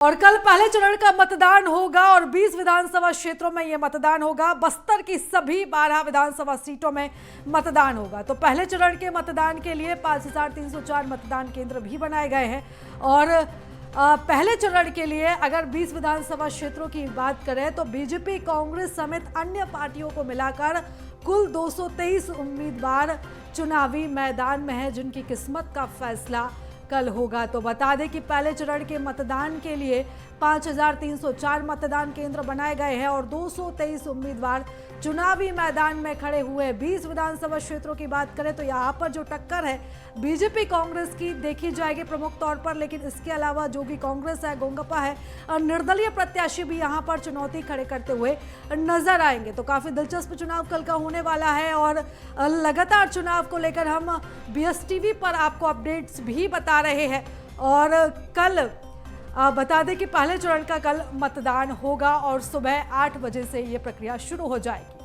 और कल पहले चरण का मतदान होगा और 20 विधानसभा क्षेत्रों में यह मतदान होगा। बस्तर की सभी 12 विधानसभा सीटों में मतदान होगा। तो पहले चरण के मतदान के लिए 5304 मतदान केंद्र भी बनाए गए हैं। और पहले चरण के लिए अगर 20 विधानसभा क्षेत्रों की बात करें तो बीजेपी, कांग्रेस समेत अन्य पार्टियों को मिलाकर कुल 223 उम्मीदवार चुनावी मैदान में हैं, जिनकी किस्मत का फैसला कल होगा। तो बता दें कि पहले चरण के मतदान के लिए 5304 मतदान केंद्र बनाए गए हैं और 223 उम्मीदवार चुनावी मैदान में खड़े हुए। 20 विधानसभा क्षेत्रों की बात करें तो यहाँ पर जो टक्कर है बीजेपी कांग्रेस की देखी जाएगी प्रमुख तौर पर, लेकिन इसके अलावा जो भी कांग्रेस है, गोंगपा है और निर्दलीय प्रत्याशी भी यहाँ पर चुनौती खड़े करते हुए नजर आएंगे। तो काफी दिलचस्प चुनाव कल का होने वाला है और लगातार चुनाव को लेकर हम BSTV पर आपको अपडेट्स भी बता रहे हैं। और कल बता दें कि पहले चरण का कल मतदान होगा और सुबह 8 बजे से ये प्रक्रिया शुरू हो जाएगी।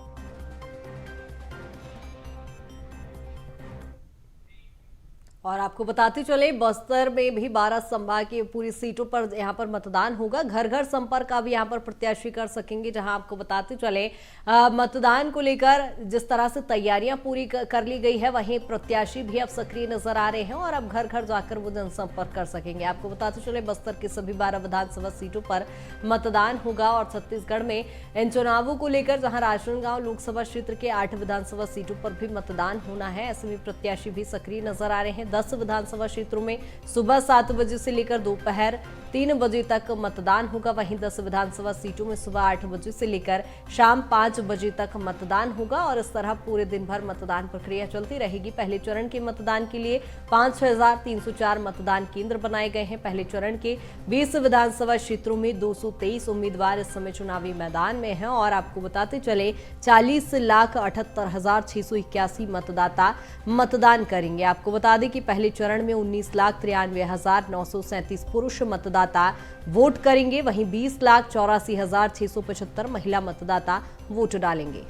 और आपको बताते चले बस्तर में भी 12 संभाग की पूरी सीटों पर यहां पर मतदान होगा। घर घर संपर्क का भी यहां पर प्रत्याशी कर सकेंगे। जहां आपको बताते चले मतदान को लेकर जिस तरह से तैयारियां पूरी कर ली गई है, वहीं प्रत्याशी भी अब सक्रिय नजर आ रहे हैं और अब घर घर जाकर वो जनसंपर्क कर सकेंगे। आपको बताते चले बस्तर की सभी 12 विधानसभा सीटों पर मतदान होगा और छत्तीसगढ़ में इन चुनावों को लेकर जहां राजनांदगांव लोकसभा क्षेत्र के 8 विधानसभा सीटों पर भी मतदान होना है, ऐसे में प्रत्याशी भी सक्रिय नजर आ रहे हैं। 10 विधानसभा क्षेत्रों में सुबह 7 बजे से लेकर दोपहर 3 बजे तक मतदान होगा। वहीं 10 विधानसभा सीटों में सुबह 8 बजे से लेकर शाम 5 बजे तक मतदान होगा और इस तरह पूरे दिन भर मतदान प्रक्रिया चलती रहेगी। पहले चरण के मतदान के लिए 5304 मतदान केंद्र बनाए गए हैं। पहले चरण के 20 विधानसभा क्षेत्रों में 223 उम्मीदवार इस समय चुनावी मैदान में हैं और आपको बताते चले 40,78,681 मतदाता मतदान करेंगे। आपको बता दें कि पहले चरण में 19,93,937 पुरुष मतदाता वोट करेंगे, वहीं 20,84,675 महिला मतदाता वोट डालेंगे।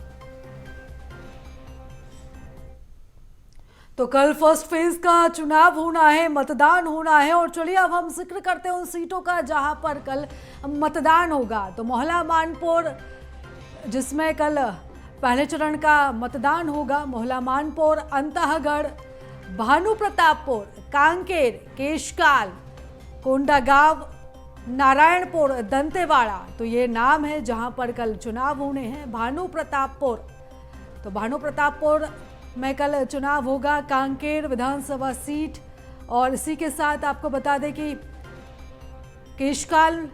तो कल फर्स्ट फेज का चुनाव होना है, मतदान होना है। और चलिए अब हम जिक्र करते हैं उन सीटों का जहां पर कल मतदान होगा। तो मोहला मानपुर, जिसमें कल पहले चरण का मतदान होगा, मोहला मानपुर, अंतःगढ़, भानु प्रतापपुर, कांकेर, केशकाल, कोंडागांव, नारायणपुर, दंतेवाड़ा। तो ये नाम है जहां पर कल चुनाव होने हैं। भानु प्रतापपुर, तो भानु प्रतापपुर में कल चुनाव होगा, कांकेर विधानसभा सीट। और इसी के साथ आपको बता दें कि केशकाल,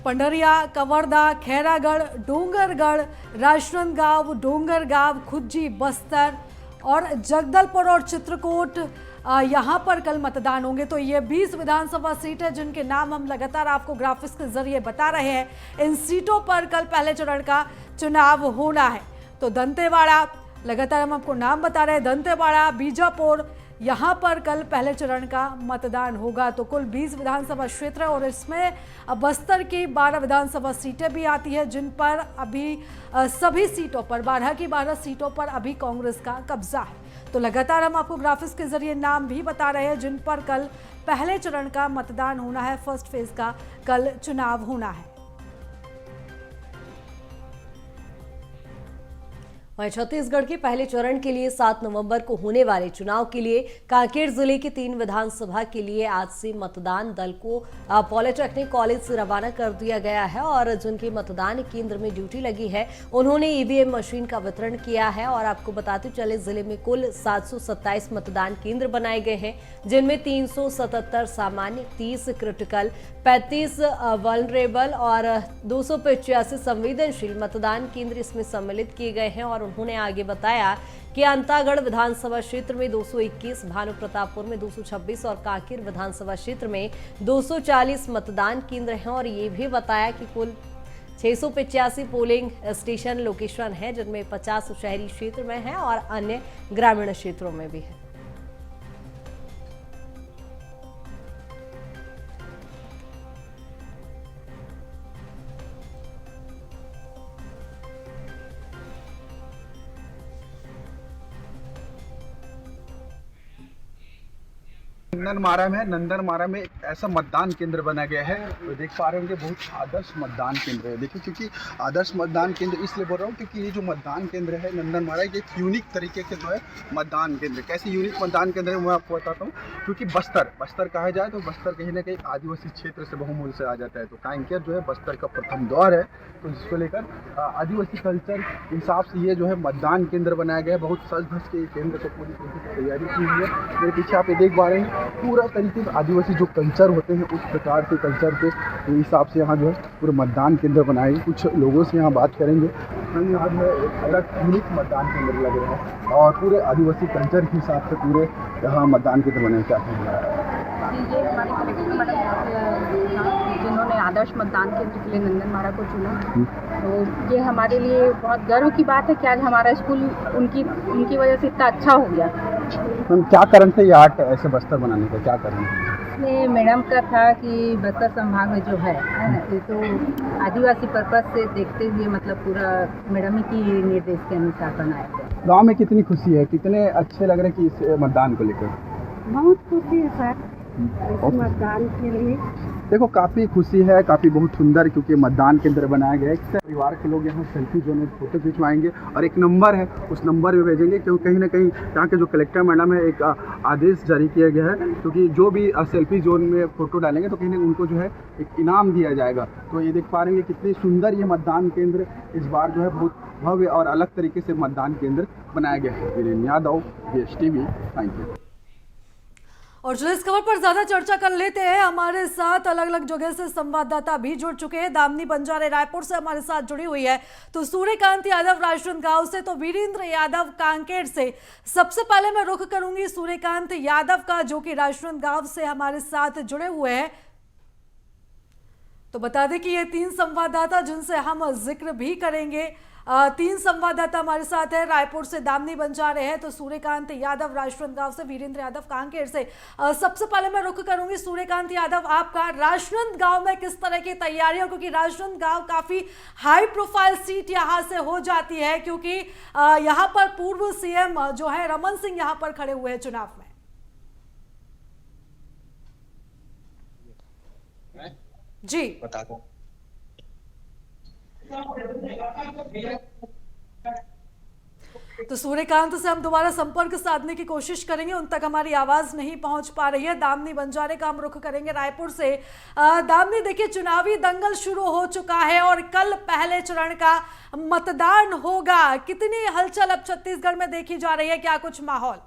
पंडरिया, कवर्धा, खैरागढ़, डोंगरगढ़, राजनांदगांव, डोंगरगांव, खुज्जी, बस्तर और जगदलपुर और चित्रकूट, यहाँ पर कल मतदान होंगे। तो ये 20 विधानसभा सीट है जिनके नाम हम लगातार आपको ग्राफिक्स के जरिए बता रहे हैं। इन सीटों पर कल पहले चरण का चुनाव होना है। तो दंतेवाड़ा, लगातार हम आपको नाम बता रहे हैं, दंतेवाड़ा, बीजापुर, यहाँ पर कल पहले चरण का मतदान होगा। तो कुल 20 विधानसभा क्षेत्र है और इसमें बस्तर की 12 विधानसभा सीटें भी आती है, जिन पर अभी सभी सीटों पर 12 की 12 सीटों पर अभी कांग्रेस का कब्जा है। तो लगातार हम आपको ग्राफिक्स के जरिए नाम भी बता रहे हैं जिन पर कल पहले चरण का मतदान होना है, फर्स्ट फेज का कल चुनाव होना है। वहीं छत्तीसगढ़ के पहले चरण के लिए 7 नवंबर को होने वाले चुनाव के लिए कांकेर जिले के 3 विधानसभा के लिए आज से मतदान दल को पॉलिटेक्निक कॉलेज से रवाना कर दिया गया है और जिनके मतदान केंद्र में ड्यूटी लगी है उन्होंने EVM मशीन का वितरण किया है। और आपको बताते चले जिले में कुल 727 मतदान केंद्र बनाए गए हैं, जिनमें 377 सामान्य, 30 क्रिटिकल, 35 वल्नरेबल और 285 संवेदनशील मतदान केंद्र इसमें सम्मिलित किए गए हैं। और उन्होंने आगे बताया कि अंतागढ़ विधानसभा क्षेत्र में 221, भानु प्रतापपुर में 226 और कांकेर विधानसभा क्षेत्र में 240 मतदान केंद्र हैं। और ये भी बताया कि कुल 685 पोलिंग स्टेशन लोकेशन है, जिनमें 50 शहरी क्षेत्र में है और अन्य ग्रामीण क्षेत्रों में भी है। नंदनमारा में है। नंदनमारा में एक ऐसा मतदान केंद्र बना गया है, तो देख पा रहे होंगे बहुत आदर्श मतदान केंद्र है। देखिए, क्योंकि आदर्श मतदान केंद्र इसलिए बोल रहा हूँ क्योंकि ये जो मतदान केंद्र है नंदनमारा, ये एक यूनिक तरीके के जो है मतदान केंद्र। कैसे यूनिक मतदान केंद्र है मैं आपको बताता हूँ। क्योंकि बस्तर कहा जाए तो बस्तर कहीं ना कहीं आदिवासी क्षेत्र से बहुमूल्य से आ जाता है, तो कांकेर जो है बस्तर का प्रथम द्वार है, तो जिसको लेकर आदिवासी कल्चर के हिसाब से ये जो है मतदान केंद्र बनाया गया है। बहुत सज धज के केंद्र को पूरी तरीके से तैयारी की हुई है। मेरे पीछे आप ये देख पा रहे हैं, पूरा तरीके से आदिवासी जो कल्चर होते हैं उस प्रकार के कल्चर के हिसाब से यहाँ जो है पूरे मतदान केंद्र बनाए। कुछ लोगों से यहाँ बात करेंगे। यहाँ जो है एक अलग यूनिक मतदान केंद्र लग रहा है और पूरे आदिवासी कल्चर के हिसाब से पूरे यहाँ मतदान केंद्र बने। क्या कहना है? ये हमारे कलेक्टर मैडम जिन्होंने आदर्श मतदान केंद्र के लिए नंदनमारा को चुना, तो ये हमारे लिए बहुत गर्व की बात है कि आज हमारा स्कूल उनकी वजह से इतना अच्छा हो गया। मैम, क्या कारण था ये आर्ट ऐसे बस्तर बनाने का, क्या कारण है? ये मैडम का था कि बस्तर संभाग में जो है ना, ये तो आदिवासी पर्पज से देखते हुए मतलब पूरा मैडम ही की निर्देश के अनुसार बनाया गया। गाँव में कितनी खुशी है, कितने अच्छे लग रहे हैं कि इस मतदान को लेकर? बहुत खुशी है सर मतदान के लिए। देखो, काफ़ी खुशी है, काफ़ी बहुत सुंदर, क्योंकि मतदान केंद्र बनाया गया है। परिवार के लोग यहाँ सेल्फी जोन में फोटो खिंचवाएंगे और एक नंबर है उस नंबर में भेजेंगे, क्योंकि कहीं ना कहीं यहाँ के जो कलेक्टर मैडम है एक आदेश जारी किया गया है, क्योंकि जो भी सेल्फी जोन में फ़ोटो डालेंगे तो कहीं ना कहीं उनको जो है एक इनाम दिया जाएगा। तो ये देख पा रहे हैं कितनी सुंदर ये मतदान केंद्र इस बार जो है बहुत भव्य और अलग तरीके से मतदान केंद्र बनाया गया है। Viren Yadav, DSTV, thank you. और जो इस खबर पर ज्यादा चर्चा कर लेते हैं, हमारे साथ अलग अलग जगह से संवाददाता भी जुड़ चुके हैं। दामिनी बंजारे रायपुर से हमारे साथ जुड़ी हुई है, तो सूर्यकांत यादव राजनांदगांव से, तो वीरेंद्र यादव कांकेर से। सबसे पहले मैं रुख करूंगी सूर्यकांत यादव का, जो कि राजनांदगांव से हमारे साथ जुड़े हुए हैं। तो बता दें कि ये तीन संवाददाता जिनसे हम जिक्र भी करेंगे, तीन संवाददाता हमारे साथ है। रायपुर से दामिनी बंजारे हैं, तो सूर्यकांत यादव राजनांदगांव से, वीरेंद्र यादव कांकेर से। सबसे पहले मैं रुख करूंगी सूर्यकांत यादव आपका, राजनांदगांव में किस तरह की तैयारियां, क्योंकि राजनांदगांव काफी हाई प्रोफाइल सीट यहां से हो जाती है, क्योंकि यहां पर पूर्व CM जो है रमन सिंह यहां पर खड़े हुए हैं चुनाव में। जी बता दो। तो सूर्यकांत से हम दोबारा संपर्क साधने की कोशिश करेंगे, उन तक हमारी आवाज नहीं पहुंच पा रही है। दामिनी बंजारे का हम रुख करेंगे रायपुर से। दामिनी, देखिए चुनावी दंगल शुरू हो चुका है और कल पहले चरण का मतदान होगा। कितनी हलचल अब छत्तीसगढ़ में देखी जा रही है, क्या कुछ माहौल?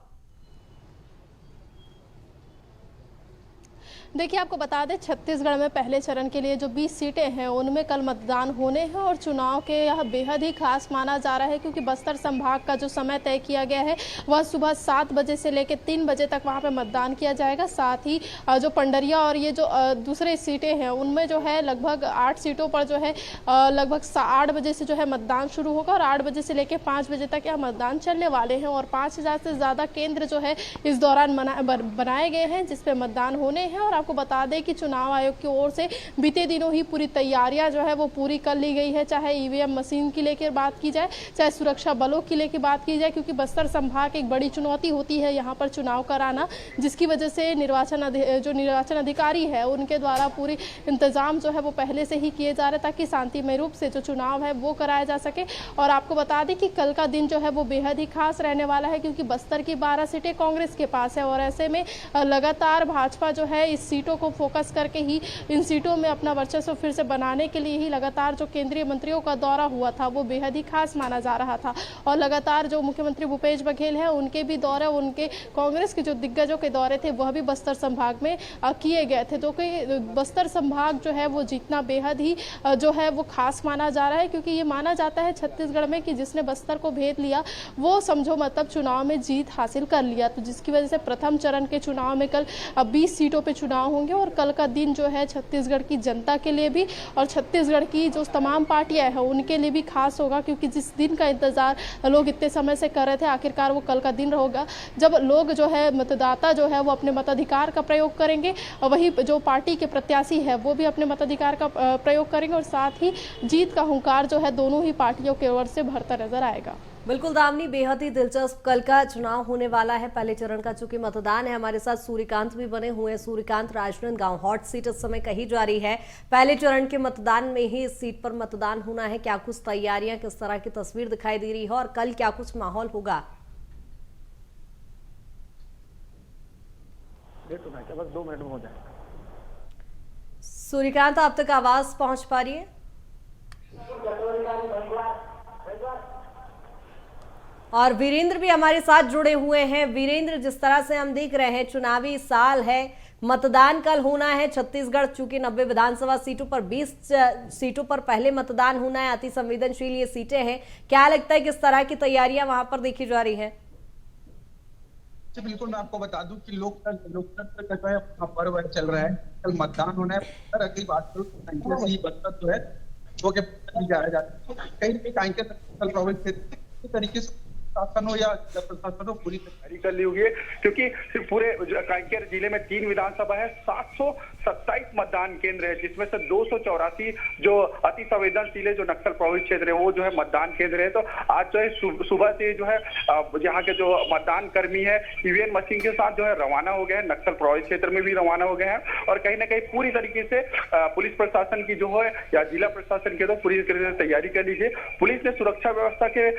देखिए, आपको बता दें छत्तीसगढ़ में पहले चरण के लिए जो 20 सीटें हैं उनमें कल मतदान होने हैं और चुनाव के यह बेहद ही खास माना जा रहा है, क्योंकि बस्तर संभाग का जो समय तय किया गया है वह सुबह 7 बजे से लेकर 3 बजे तक वहां पे मतदान किया जाएगा। साथ ही जो पंडरिया और ये जो दूसरे सीटें हैं उनमें जो है लगभग 8 सीटों पर जो है लगभग 8 बजे से जो है मतदान शुरू होगा और 8 बजे से लेकर 5 बजे तक यह मतदान चलने वाले हैं और 5000 से ज़्यादा केंद्र जो है इस दौरान बनाए गए हैं जिसपे मतदान होने हैं। और आपको बता दें कि चुनाव आयोग की ओर से बीते दिनों ही पूरी तैयारियां जो है वो पूरी कर ली गई है, चाहे ईवीएम मशीन की लेकर बात की जाए, चाहे सुरक्षा बलों की लेकर बात की जाए, क्योंकि बस्तर संभाग एक बड़ी चुनौती होती है यहाँ पर चुनाव कराना, जिसकी वजह से निर्वाचन अधिकारी है उनके द्वारा पूरी इंतजाम जो है वो पहले से ही किए जा रहे हैं ताकि शांतिमय रूप से जो चुनाव है वो कराया जा सके। और आपको बता दें कि कल का दिन जो है वो बेहद ही खास रहने वाला है, क्योंकि बस्तर की 12 सीटें कांग्रेस के पास है और ऐसे में लगातार भाजपा जो है इस सीटों को फोकस करके ही इन सीटों में अपना वर्चस्व फिर से बनाने के लिए ही लगातार जो केंद्रीय मंत्रियों का दौरा हुआ था वो बेहद ही खास माना जा रहा था। और लगातार जो मुख्यमंत्री भूपेश बघेल है उनके भी दौरे, उनके कांग्रेस के जो दिग्गजों के दौरे थे वह भी बस्तर संभाग में किए गए थे। तो कि बस्तर संभाग जो है वो जीतना बेहद ही जो है वो खास माना जा रहा है, क्योंकि ये माना जाता है छत्तीसगढ़ में कि जिसने बस्तर को भेद लिया वो समझो मतलब चुनाव में जीत हासिल कर लिया। तो जिसकी वजह से प्रथम चरण के चुनाव में कल 20 सीटों पे चुनाव होंगे और कल का दिन जो है छत्तीसगढ़ की जनता के लिए भी और छत्तीसगढ़ की जो तमाम पार्टियां हैं उनके लिए भी खास होगा, क्योंकि जिस दिन का इंतजार लोग इतने समय से कर रहे थे आखिरकार वो कल का दिन होगा जब लोग जो है मतदाता जो है वो अपने मताधिकार का प्रयोग करेंगे और वही जो पार्टी के प्रत्याशी है वो भी अपने मताधिकार का प्रयोग करेंगे और साथ ही जीत का हुंकार जो है दोनों ही पार्टियों की ओर से भरता नजर आएगा। बिल्कुल दामनी, बेहद ही दिलचस्प कल का चुनाव होने वाला है। पहले चरण का चूंकि मतदान है, हमारे साथ सूर्यकांत भी बने हुए हैं। सूर्यकांत, राजनांदगांव हॉट सीट इस समय कही जा रही है। पहले चरण के मतदान में ही इस सीट पर मतदान होना है। क्या कुछ तैयारियां, किस तरह की तस्वीर दिखाई दे रही है और कल क्या कुछ माहौल होगा? बस 2 मिनट में हो जाएगा। सूर्यकांत, आप तक आवाज पहुंच पा रही है? और वीरेंद्र भी हमारे साथ जुड़े हुए हैं। वीरेंद्र, जिस तरह से हम देख रहे हैं, चुनावी साल है, मतदान कल होना है। छत्तीसगढ़ चूंकि 90 विधानसभा सीटों पर 20 सीटों पर पहले मतदान होना है। अति संवेदनशील ये सीटें हैं। क्या लगता है किस तरह की तैयारियां वहां पर देखी जा रही हैं? जी बिल्कुल, मैं आपको बता दूं कि लोकतंत्र का जो है अपना पर्व चल रहा है। कल मतदान होना है। पर अगली बात करूं तो बस्तर जो है वो के जाया जाता है। कहीं भी कांकेर प्रॉविंस के तरीके से शासन हो या प्रशासन हो, पूरी तैयारी कर ली हुई है, क्योंकि पूरे कांकेर जिले में 3 विधानसभा है, 727 मतदान केंद्र है, जिसमें से 284 जो अति संवेदनशील है, जो नक्सल प्रभावित क्षेत्र है, वो जो है मतदान केंद्र है। तो आज जो है सुबह से जो है यहाँ के जो मतदान कर्मी है ईवीएम मशीन के साथ जो है रवाना हो गए हैं, नक्सल प्रभावित क्षेत्र में भी रवाना हो गए हैं। और कहीं ना कहीं पूरी तरीके से पुलिस प्रशासन की जो है या जिला प्रशासन की तो पूरी तरीके से तैयारी कर लीजिए। पुलिस ने सुरक्षा व्यवस्था के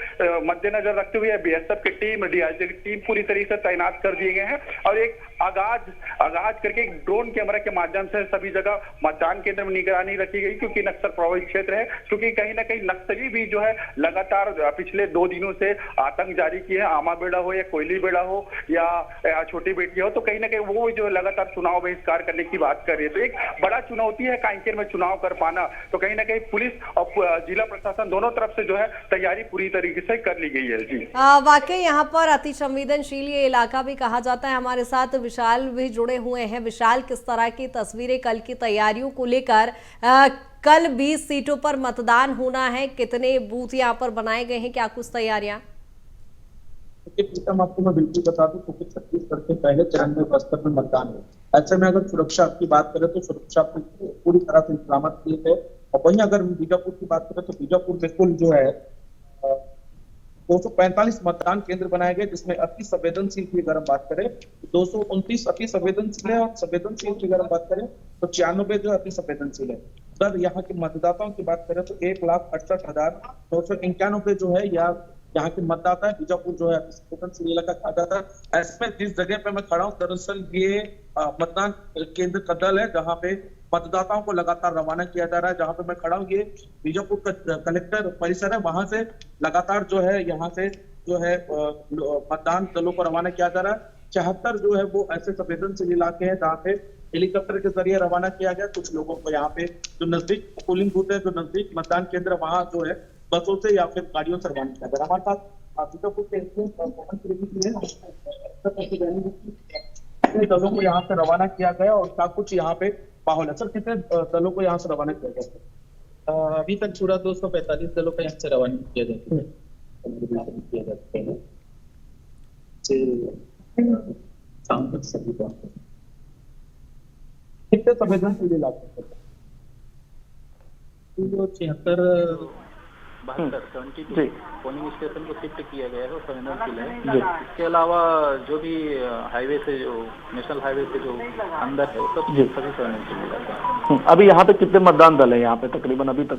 मद्देनजर रखते हुए बीएसएफ की टीम, डीआईजी की टीम पूरी तरीके से तैनात कर दिए गए हैं। और एक आगाज करके एक ड्रोन कैमरा के माध्यम से सभी जगह मतदान केंद्र में निगरानी रखी गई, क्योंकि नक्सल प्रभावित क्षेत्र है। क्योंकि कहीं ना कहीं नक्सली भी जो है लगातार पिछले 2 दिनों से आतंक जारी किए हैं। आमा बेड़ा हो या कोयली बेड़ा हो या छोटी बेटी हो, तो कहीं ना कहीं वो जो है लगातार चुनाव बहिष्कार करने की बात कर रही है। तो एक बड़ा चुनौती है कांकेर में चुनाव कर पाना। तो कहीं ना कहीं पुलिस और जिला प्रशासन दोनों तरफ से जो है तैयारी पूरी तरीके से कर ली गई है। जी वाकई यहाँ पर अति संवेदनशील ये इलाका भी कहा जाता है। हमारे साथ विशाल भी जुड़े हुए हैं। विशाल, किस तरह की तस्वीरें कल की तैयारियों को लेकर? कल 20 सीटों पर मतदान होना है, कितने बूथ यहाँ पर बनाए गए हैं, क्या कुछ तैयारियां? आपको मैं बिल्कुल बता दूं, क्योंकि छत्तीसगढ़ के पहले चरण में बस्तर में मतदान है। ऐसे में अगर सुरक्षा की बात करें तो सुरक्षा पूरी तरह से इंतजाम किए थे। और वहीं अगर बीजापुर की बात करें तो बीजापुर में कुल जो है 245 मतदान केंद्र बनाए गए, जिसमें अति संवेदनशील की अगर हम बात करें 229 अति संवेदनशील है, और संवेदनशील की अगर हम बात करें तो 96 जो अति संवेदनशील है। अगर यहाँ के मतदाताओं की बात करें तो 1,68,991 जो है या यहाँ के मतदाता है। बीजापुर जो है अति संवेदनशील इलाका कहा जाता है। ऐसे में जिस जगह पे मैं खड़ा हूँ, दरअसल ये मतदान केंद्र का दल है, जहाँ पे मतदाताओं को लगातार रवाना किया जा रहा है। जहां पे मैं खड़ा हूँ ये बीजापुर का कलेक्टर परिसर है, वहां से लगातार जो है यहाँ से जो है मतदान दलों को रवाना किया जा रहा है। 74 जो है वो ऐसे संवेदनशील इलाके हैं जहाँ पे हेलीकॉप्टर के जरिए रवाना किया गया। कुछ लोगों को यहाँ पे जो नजदीक पोलिंग बूथ है, जो नजदीक मतदान केंद्र, वहां जो है बसों से या फिर गाड़ियों से रवाना किया गया। हमारे साथ बीजापुर के दलों को यहाँ से रवाना किया गया और क्या कुछ यहाँ पे माहौल है? सर, कितने दलों को यहाँ से रवाना किया गया? अभी तक पूरा 245 दलों का यहाँ से रवाना किया जाता है। शाम तक सभी को कितने संवेदनशील इलाके? 72 पोलिंग स्टेशन को शिफ्ट किया गया है और संवेदनशील है। इसके अलावा जो भी हाईवे से, जो नेशनल हाईवे से जो अंदर है, सब सभी संवेदनशील इलाका है। अभी यहाँ पे कितने मतदान दल है यहाँ पे तकरीबन अभी तक?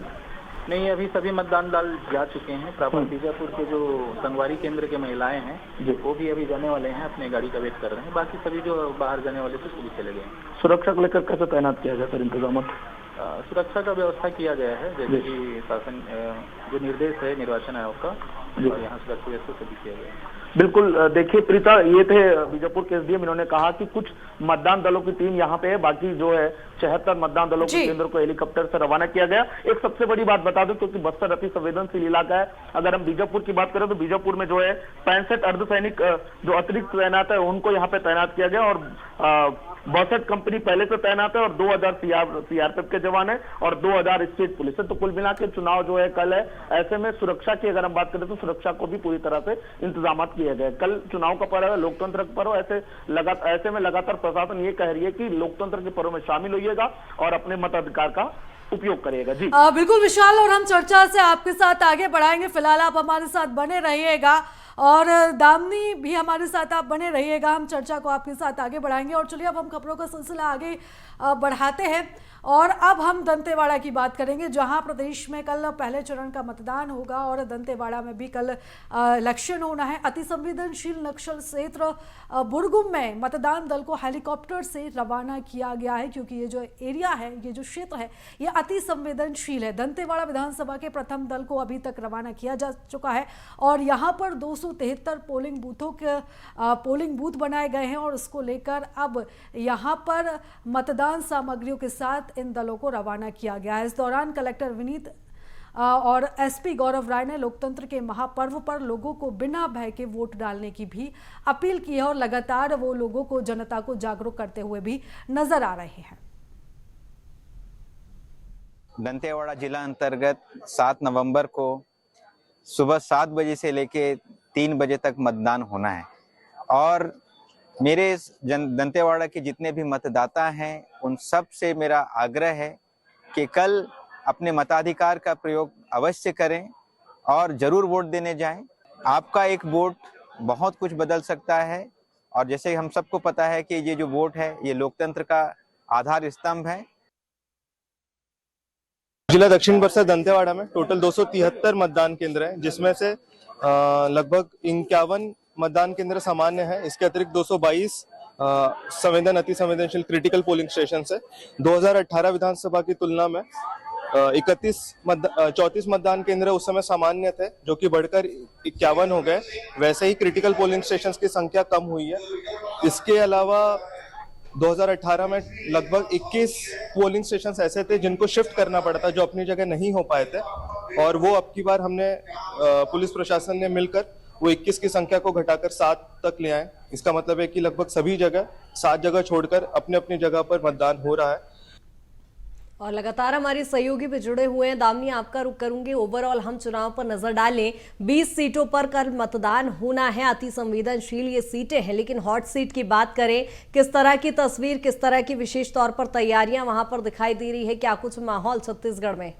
नहीं, अभी सभी मतदान दल जा चुके हैं। प्रॉपर बीजापुर के जो संगवारी केंद्र के महिलाएं हैं वो भी अभी जाने वाले हैं, अपने गाड़ी का वेट कर रहे हैं। बाकी सभी जो बाहर जाने वाले थे सभी चले गए हैं। सुरक्षा को लेकर कैसे तैनात किया जाता है इंतजाम? सुरक्षा का व्यवस्था किया गया है, जैसे कि शासन जो निर्देश है निर्वाचन आयोग का, और यहाँ सुरक्षा व्यवस्था सभी किया गया है। बिल्कुल, देखिए प्रीता, ये थे बीजापुर के एसडीएम। इन्होंने कहा कि कुछ मतदान दलों की टीम यहाँ पे है, बाकी जो है 76 मतदान दलों के केंद्र को हेलीकॉप्टर से रवाना किया गया। एक सबसे बड़ी बात बता दूं, क्योंकि बस्तर अति संवेदनशील इलाका है, अगर हम बीजापुर की बात करें तो बीजापुर में जो है 65 अर्धसैनिक जो अतिरिक्त तैनात है उनको यहाँ पे तैनात किया गया। और 62 कंपनी पहले से तैनात है और 2000 सीआरपीएफ के जवान है और 2000 स्टेट पुलिस है। तो कुल मिला के चुनाव जो है कल है। ऐसे में सुरक्षा की अगर हम बात करें तो सुरक्षा को भी पूरी तरह से इंतजाम किए गए। कल चुनाव का पर्व है, लोकतंत्र का पर्व। ऐसे में लगातार प्रशासन ये कह रही है कि लोकतंत्र के पर्व में शामिल होइएगा और अपने मताधिकार का उपयोग करिएगा। जी बिल्कुल विशाल, और हम चर्चा से आपके साथ आगे बढ़ाएंगे। फिलहाल आप हमारे साथ बने रहिएगा और दामिनी भी हमारे साथ आप बने रहिएगा, हम चर्चा को आपके साथ आगे बढ़ाएंगे। और चलिए अब हम खबरों का सिलसिला आगे बढ़ाते हैं और अब हम दंतेवाड़ा की बात करेंगे, जहां प्रदेश में कल पहले चरण का मतदान होगा और दंतेवाड़ा में भी कल इलेक्शन होना है। अति संवेदनशील नक्सल क्षेत्र बुरगुम में मतदान दल को हेलीकॉप्टर से रवाना किया गया है, क्योंकि ये जो एरिया है, ये जो क्षेत्र है, ये अति संवेदनशील है। दंतेवाड़ा विधानसभा के प्रथम दल को अभी तक रवाना किया जा चुका है और यहाँ पर 273 पोलिंग बूथ बनाए गए हैं और उसको लेकर अब यहाँ पर मतदान सामग्रियों के साथ इन दलों को रवाना किया गया है। इस दौरान कलेक्टर विनीत और एसपी गौरव राय ने लोकतंत्र के महापर्व पर लोगों को बिना भय के वोट डालने की भी अपील की है और लगातार वो लोगों को, जनता को जागरूक करते हुए भी नजर आ रहे हैं। दंतेवाड़ा जिला अंतर्गत 7 नवंबर को सुबह 7 बजे से लेके 3 बजे तक मतदान होना है और मेरे दंतेवाड़ा के जितने भी मतदाता हैं उन सब से मेरा आग्रह है कि कल अपने मताधिकार का प्रयोग अवश्य करें और जरूर वोट देने जाएं। आपका एक वोट बहुत कुछ बदल सकता है और जैसे हम सबको पता है कि ये जो वोट है ये लोकतंत्र का आधार स्तंभ है। जिला दक्षिण बस्तर दंतेवाड़ा में टोटल 273 मतदान केंद्र हैं, जिसमें से लगभग 51 मतदान केंद्र सामान्य है। इसके अतिरिक्त 222 अति संवेदनशील क्रिटिकल पोलिंग स्टेशन है। 2018 विधानसभा की तुलना में 34 मतदान केंद्र उस समय सामान्य थे, जो कि बढ़कर 51 हो गए। वैसे ही क्रिटिकल पोलिंग स्टेशंस की संख्या कम हुई है। इसके अलावा 2018 में लगभग 21 पोलिंग स्टेशंस ऐसे थे जिनको शिफ्ट करना पड़ा था, जो अपनी जगह नहीं हो पाए थे, और वो अब की बार हमने पुलिस प्रशासन ने मिलकर वो 21 की संख्या को घटाकर 7 तक ले आए। इसका मतलब है कि लगभग सभी जगह 7 जगह छोड़कर अपने अपनी जगह पर मतदान हो रहा है। और लगातार हमारे सहयोगी भी जुड़े हुए हैं। दामिनी, आपका रुख करूंगी। ओवरऑल हम चुनाव पर नजर डालें, 20 सीटों पर कल मतदान होना है। अति संवेदनशील ये सीटें हैं, लेकिन हॉट सीट की बात करें, किस तरह की तस्वीर, किस तरह की विशेष तौर पर तैयारियां वहां पर दिखाई दे रही है? क्या कुछ माहौल छत्तीसगढ़ में?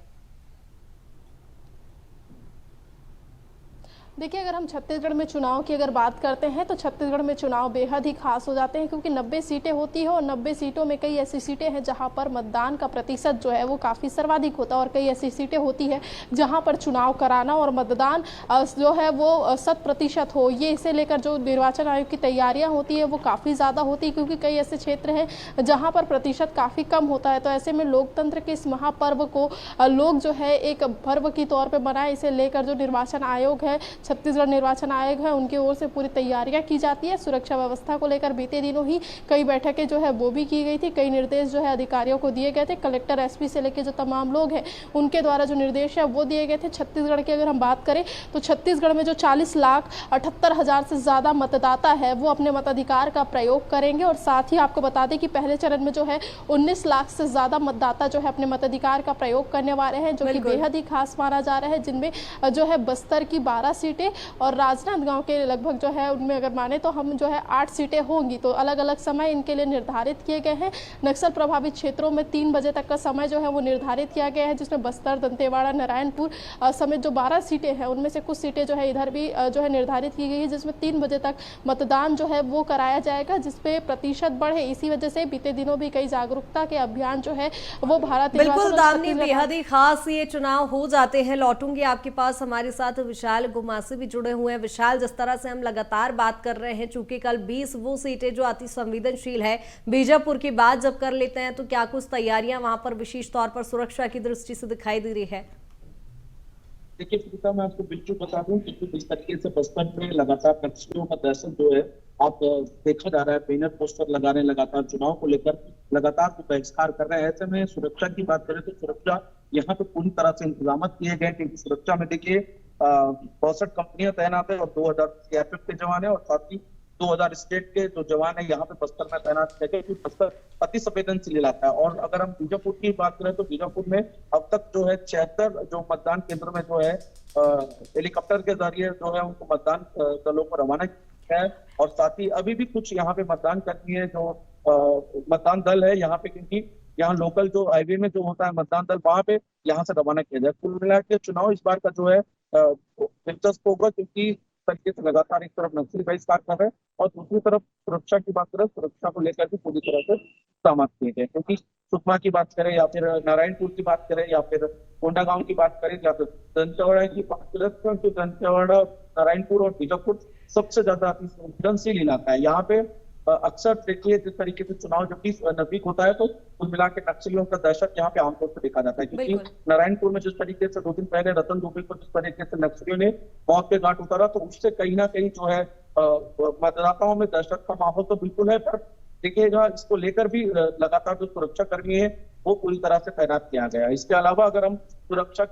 देखिए, अगर हम छत्तीसगढ़ में चुनाव की अगर बात करते हैं तो छत्तीसगढ़ में चुनाव बेहद ही खास हो जाते हैं, क्योंकि 90 सीटें होती है और 90 सीटों में कई ऐसी सीटें हैं जहां पर मतदान का प्रतिशत जो है वो काफ़ी सर्वाधिक होता है और कई ऐसी सीटें होती है जहां पर चुनाव कराना और मतदान जो है वो 100% हो, ये इसे लेकर जो निर्वाचन आयोग की तैयारियाँ होती है वो काफ़ी ज़्यादा होती है, क्योंकि कई ऐसे क्षेत्र हैं जहाँ पर प्रतिशत काफ़ी कम होता है। तो ऐसे में लोकतंत्र के इस महापर्व को लोग जो है एक पर्व की तौर पर मनाएं, इसे लेकर जो निर्वाचन आयोग है, छत्तीसगढ़ निर्वाचन आयोग है, उनकी ओर से पूरी तैयारियां की जाती है। सुरक्षा व्यवस्था को लेकर बीते दिनों ही कई बैठकें जो है वो भी की गई थी, कई निर्देश जो है अधिकारियों को दिए गए थे। कलेक्टर, एसपी से लेकर जो तमाम लोग हैं उनके द्वारा जो निर्देश है वो दिए गए थे। छत्तीसगढ़ की अगर हम बात करें तो छत्तीसगढ़ में जो 40,78,000 से ज़्यादा मतदाता है वो अपने मताधिकार का प्रयोग करेंगे। और साथ ही आपको बता दें कि पहले चरण में जो है 19 लाख से ज़्यादा मतदाता जो है अपने मताधिकार का प्रयोग करने वाले हैं, जो कि बेहद ही खास माना जा रहा है, जिनमें जो है बस्तर की 12 सीटें और राजनांदगांव के लगभग जो है उनमें अगर माने तो हम जो है 8 सीटें होंगी। तो अलग अलग समय इनके लिए निर्धारित किए गए हैं। नक्सल प्रभावित क्षेत्रों में 3 बजे तक का समय जो है वो निर्धारित किया गया है, जिसमें बस्तर, दंतेवाड़ा, नारायणपुर समेत जो 12 सीटें हैं उनमें से कुछ सीटें जो है इधर भी जो है निर्धारित की गई है, जिसमें 3 बजे तक मतदान जो है वो कराया जाएगा, जिसपे प्रतिशत बढ़े। इसी वजह से बीते दिनों भी कई जागरूकता के अभियान जो है वो भारत बिल्कुल दामिनी, बेहद ही खास ये चुनाव हो जाते हैं। लौटूंगी आपके पास, हमारे साथ विशाल गुमासी भी जुड़े हुए हैं। विशाल, जिस तरह से हम लगातार बात कर रहे हैं, चूंकि कल 20 वो सीटें जो अति संवेदनशील है, बीजापुर की बात जब कर लेते हैं तो क्या कुछ तैयारियां वहां पर विशेष तौर पर सुरक्षा की दृष्टि से दिखाई दे रही है? देखिए प्रीता, मैं आपको बिल्कुल बता दूं कि इस तरीके से बस्तर में लगातार नक्सलियों का दहशत जो है आप देखा जा रहा है। बैनर पोस्टर लगा रहे हैं, लगातार चुनाव को लेकर लगातार बहिष्कार कर रहे हैं। ऐसे में सुरक्षा की बात करें तो सुरक्षा यहाँ पे पूरी तरह से इंतजाम किए गए, क्योंकि सुरक्षा में देखिए 62 कंपनियां तैनात है और 2000 सीआरपीएफ के जवान है और साथ ही 2000 स्टेट के जो जवान है यहाँ पे बस्तर में तैनात किया गया, क्योंकि बस्तर अति संवेदनशील इलाका है। और अगर हम बीजापुर की बात करें तो बीजापुर में अब तक जो है 76 जो मतदान केंद्र में जो है हेलीकॉप्टर के जरिए जो है उनको मतदान दलों को रवाना किया है। और साथ ही अभी भी कुछ यहाँ पे मतदान कर्मी है जो मतदान दल है यहाँ पे, क्योंकि यहाँ लोकल जो हाईवे में जो होता है मतदान दल, वहां पे यहाँ से रवाना किया जाए। कुल मिला के चुनाव इस बार का जो है दिलचस्प होगा, क्योंकि तरीके से लगातार एक तरफ नक्सली बहिष्कार कर रहे हैं और दूसरी तरफ सुरक्षा की बात करें, सुरक्षा को लेकर भी पूरी तरह से सहमत किए गए। क्योंकि सुकमा की बात करें या फिर नारायणपुर की बात करें या फिर कोंडागांव की बात करें या फिर दंतेवाड़ा की बात करें, तो दंतेवाड़ा, नारायणपुर और बीजापुर सबसे ज्यादा संवेदनशील इलाका है। यहाँ पे अक्सर देखिए जिस तरीके से चुनाव जब भी नजदीक होता है तो कुल मिला के नक्सलियों का दहशत यहाँ पे आमतौर पर देखा जाता है। क्योंकि नारायणपुर में जिस तरीके से 2 दिन पहले रतन दुबे को जिस तरीके से नक्सलियों ने मौत के घाट उतारा, तो उससे कहीं ना कहीं जो है मतदाताओं में दहशत का माहौल तो बिल्कुल है, पर देखिएगा इसको लेकर भी लगातार जो सुरक्षा कर्मी है वो पूरी तरह से तैनात किया गया है। इसके अलावा अगर हम सुरक्षा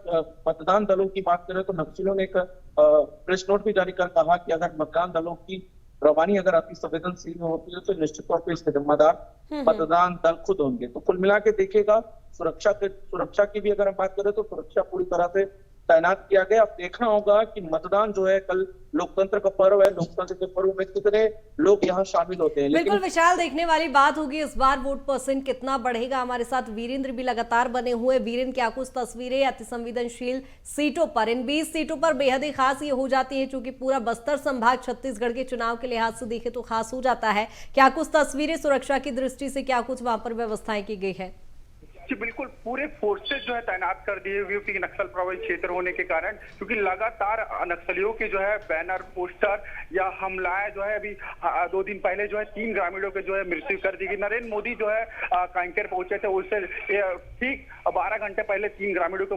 मतदान दलों की बात करें तो नक्सलियों ने एक प्रेस नोट भी जारी कर कहा कि अगर मतदान दलों की रवानी अगर अति संवेदनशील होती है तो निश्चित तौर पर इसके जिम्मेदार मतदान दल खुद होंगे। तो कुल मिला के देखिएगा सुरक्षा की भी अगर हम बात करें तो सुरक्षा पूरी तरह से तैनात किया गया। अब देखना होगा कि मतदान जो है कल लोकतंत्र का पर्व है, लोकतंत्र के पर्व में कितने लोग यहाँ शामिल होते हैं। बिल्कुल विशाल, देखने वाली बात होगी इस बार वोट परसेंट कितना बढ़ेगा। हमारे साथ वीरेंद्र भी लगातार बने हुए। वीरेंद्र, क्या कुछ तस्वीरें अति संवेदनशील सीटों पर, इन 20 सीटों पर बेहद ही खास ये हो जाती है, चूंकि पूरा बस्तर संभाग छत्तीसगढ़ के चुनाव के लिहाज से देखे तो खास हो जाता है। क्या कुछ तस्वीरें सुरक्षा की दृष्टि से, क्या कुछ वहां पर व्यवस्थाएं की गई है? जी बिल्कुल, पूरे फोर्सेज जो है तैनात कर दिए हुए क्योंकि नक्सल प्रभावित क्षेत्र होने के कारण, क्योंकि लगातार नक्सलियों के जो है बैनर, पोस्टर या हमलाएं जो है अभी 2 दिन पहले जो है 3 ग्रामीणों के जो है मृत्यु कर दी गई। नरेंद्र मोदी जो है कांकेर पहुंचे थे, उससे ठीक 12 घंटे पहले 3 ग्रामीणों को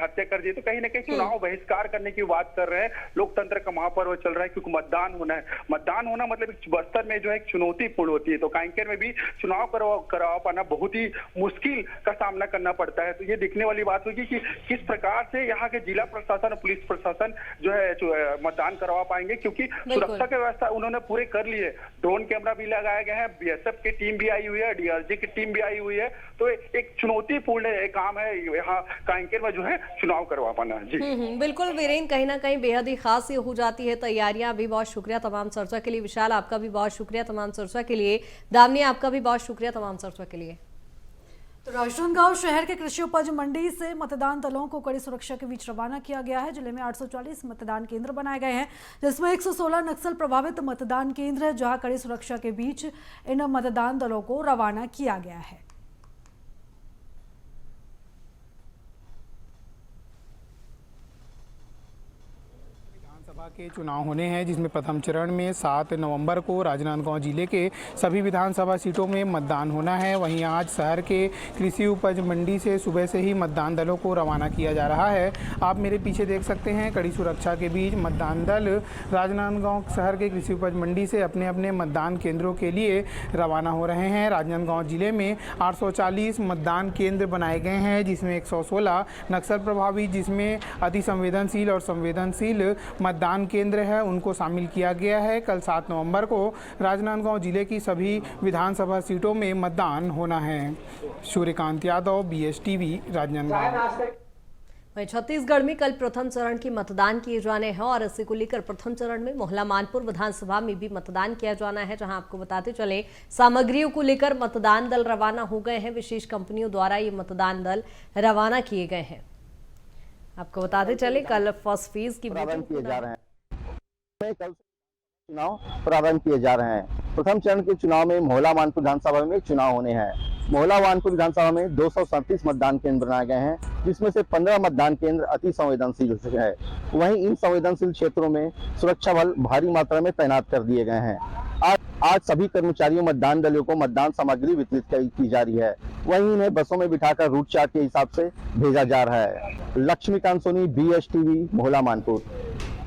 हत्या कर दी। तो कहीं ना कहीं चुनाव बहिष्कार करने की बात कर रहे हैं। लोकतंत्र का महापर्व चल रहा है क्योंकि मतदान होना है। मतदान होना मतलब बस्तर में जो है चुनौतीपूर्ण होती है, तो कांकेर में भी चुनाव करवा पाना बहुत ही मुश्किल का सामना करना पड़ता है। तो ये देखने वाली बात होगी कि किस प्रकार से यहाँ के जिला प्रशासन और पुलिस प्रशासन जो है मतदान करवा पाएंगे, क्योंकि सुरक्षा की व्यवस्था उन्होंने पूरे कर ली है। ड्रोन कैमरा भी लगाया गया है, बीएसएफ की टीम भी आई हुई है, डीआरजी की टीम भी आई हुई है। तो एक चुनौतीपूर्ण काम है यहाँ कांकेर में जो है चुनाव करवा पाना। जी बिल्कुल वीरेंद्र, कहीं ना कहीं बेहद ही खास ये हो जाती है तैयारियां भी। बहुत शुक्रिया तमाम चर्चा के लिए। विशाल, आपका भी बहुत शुक्रिया तमाम चर्चा के लिए। दामिनी, आपका भी बहुत शुक्रिया तमाम चर्चा के लिए। तो राजनांदगांव शहर के कृषि उपज मंडी से मतदान दलों को कड़ी सुरक्षा के बीच रवाना किया गया है। जिले में 840 मतदान केंद्र बनाए गए हैं, जिसमें 116 नक्सल प्रभावित मतदान केंद्र है, जहां कड़ी सुरक्षा के बीच इन मतदान दलों को रवाना किया गया है। के चुनाव होने हैं, जिसमें प्रथम चरण में 7 नवंबर को राजनांदगांव जिले के सभी विधानसभा सीटों में मतदान होना है। वहीं आज शहर के कृषि उपज मंडी से सुबह से ही मतदान दलों को रवाना किया जा रहा है। आप मेरे पीछे देख सकते हैं, कड़ी सुरक्षा के बीच मतदान दल राजनांदगांव शहर के कृषि उपज मंडी से अपने अपने मतदान केंद्रों के लिए रवाना हो रहे हैं। राजनांदगांव जिले में 840 मतदान केंद्र बनाए गए हैं, जिसमें 116 नक्सल प्रभावित, जिसमें अति संवेदनशील और संवेदनशील मतदान केंद्र है, उनको शामिल किया गया है। कल 7 नवंबर को राजनांदगांव जिले की सभी विधानसभा सीटों में मतदान होना है। सूर्यकांत यादव, BSTV, राजनांदगांव। वहीं छत्तीसगढ़ में कल प्रथम चरण के मतदान किए जाने हैं और इसी को लेकर प्रथम चरण में मोहला मानपुर विधानसभा में भी मतदान किया जाना है, जहां आपको बताते चले सामग्रियों को लेकर मतदान दल रवाना हो गए हैं। विशेष कंपनियों द्वारा ये मतदान दल रवाना किए गए हैं। आपको बताते चले कल फर्स्ट फेज की प्रारंभ किए जा रहे हैं। कल चुनाव प्रारंभ किए जा रहे हैं। प्रथम चरण के चुनाव में मोहला मानपुर विधानसभा में चुनाव होने हैं। मोहला मानपुर विधानसभा में 237 मतदान केंद्र बनाए गए हैं, जिसमें से 15 मतदान केंद्र अति संवेदनशील है। वहीं इन संवेदनशील क्षेत्रों में सुरक्षा बल भारी मात्रा में तैनात कर दिए गए हैं। आज सभी कर्मचारियों मतदान दलों को मतदान सामग्री वितरित की जा रही है। वहीं इन्हें बसों में बिठाकर रूट चार्ट के हिसाब से भेजा जा रहा है। लक्ष्मीकांत सोनी, BSTV, मोहला मानपुर।